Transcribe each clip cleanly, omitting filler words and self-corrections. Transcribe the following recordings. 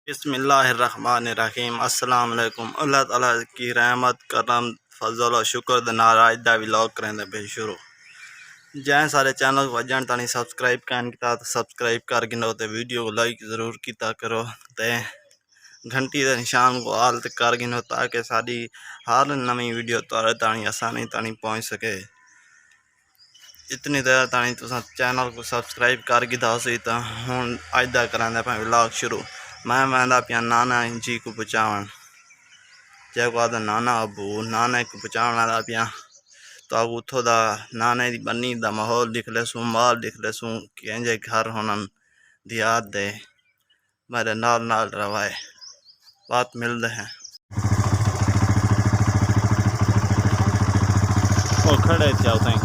बिस्मिल्लाहिर्रहमानिर्रहीम। अस्सलाम वालेकुम। अल्लाह ताला की रहमत करम फजल और शुक्र द नाराज दा व्लॉग करें पे शुरू जै सारे चैनल वजन तानी सब्सक्राइब कर सब्सक्राइब कर गिनो ते वीडियो को लाइक ज़रूर किया करो ते घंटी के निशान को आल कर गिनो ताकि साड़ी हर नवी वीडियो तुहारे तानी आसानी तानी पहुँच सके। इतनी देर तानी तुसा चैनल को सब्सक्राइब कर गिदा सी तो हुण अज दा करांदे पे व्लॉग शुरू। मैं वहदा पिया नाना जी को बचावन जैको आदा नाना अबू नाने को बचावन आदा पिया तो उतो दा नाने दी बन्नी दा माहौल दिख लेसूँ माल दिख लेसूँ केंजे घर होनन दियात दे मेरे नाल नाल रवाए बात मिलते हैं। ओ खड़े थे उतई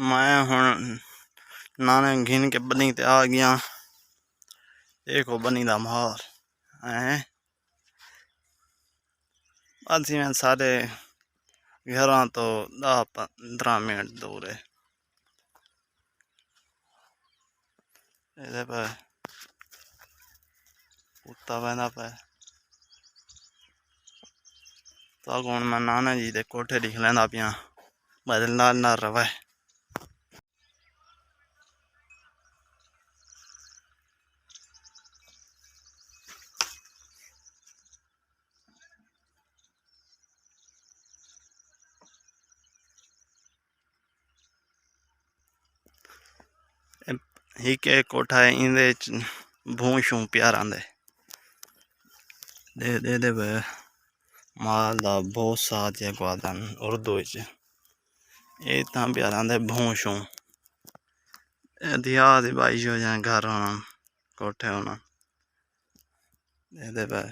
मैं हूँ नाने घिन के बनी ते आ गया। देखो बनी दा माहौल है बस में सारे घर तो 10-15 मिनट दूर है। ये पर कुत्ता बहना पे तो हूँ मैं नाना जी के कोठे लिख लेंदा पिया मेरे नाल नाल रवे। एक कोठा है इंदे भूं शूं प्यार आंदे दे दे दे बे माल दा बहुत साथ है आदन उर्दू ये इतना प्यार आंदे भूं शूं दिया भाई हो जाए घर होना कोठे होना दे दे बे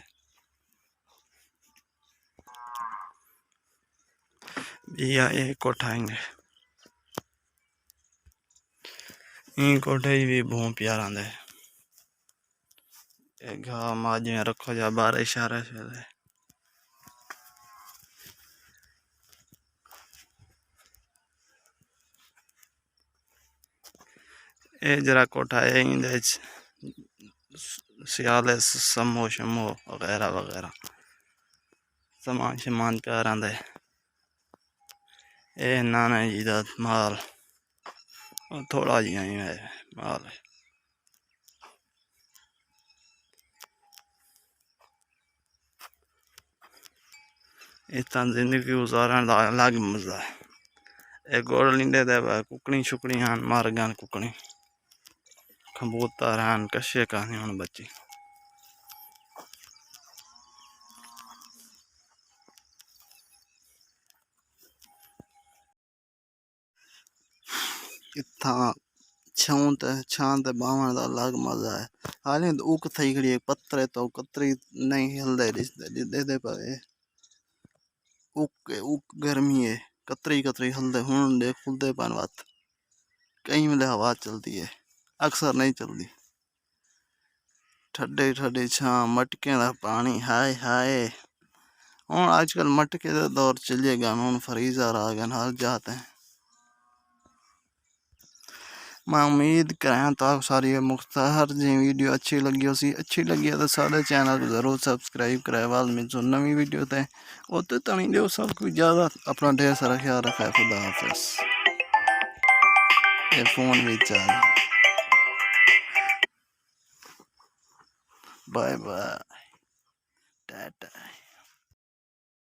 भैया एक कोठा आएंगे इन कोठे भी भूं प्यार आंदे घा माज में रखो जा बार इशारे से ये जरा कोठा है इंदे सियाले समो शमो वगैरह वगैरह सामान शमान प्यार आंदे। ये नाना जी का माल थोड़ा जी है माल इतना जिंदगी गुजारन का अलग मजा है। एक गोड़ लींदे दे कुकड़ी शुकड़ी हैं मार गन कुकड़ी कबूतर हैं कशे कहानी हूँ बच्ची इतना छां ते बावन का अलग मजा है। हाले तो उक थई खड़ी पत्थर तो कतरी नहीं हिलदे दे दे पर उक गर्मी है कतरी कतरी हल्दे हूं देख खुलते पान बात कहीं मिले हवा चलती है अक्सर नहीं चलती ठंडे ठंडे छां मटके का पानी हाय हाय हूँ आजकल मटके का दौर चले गया हूँ फ्रीजर आ गए हर जाते हैं। मैं उम्मीद करें तो सारी मुख्तार जी वीडियो अच्छी लगी हो सी अच्छी लगी है तो सारे चैनल को ज़रूर सब्सक्राइब कराए वाल में जो नवी वीडियो थे वो तो तनी दो सब कुछ ज़्यादा अपना ढेर सारा ख्याल रखा है। खुदा हाफिज़। ये फ़ोन भी चल बाय बाय टाटा।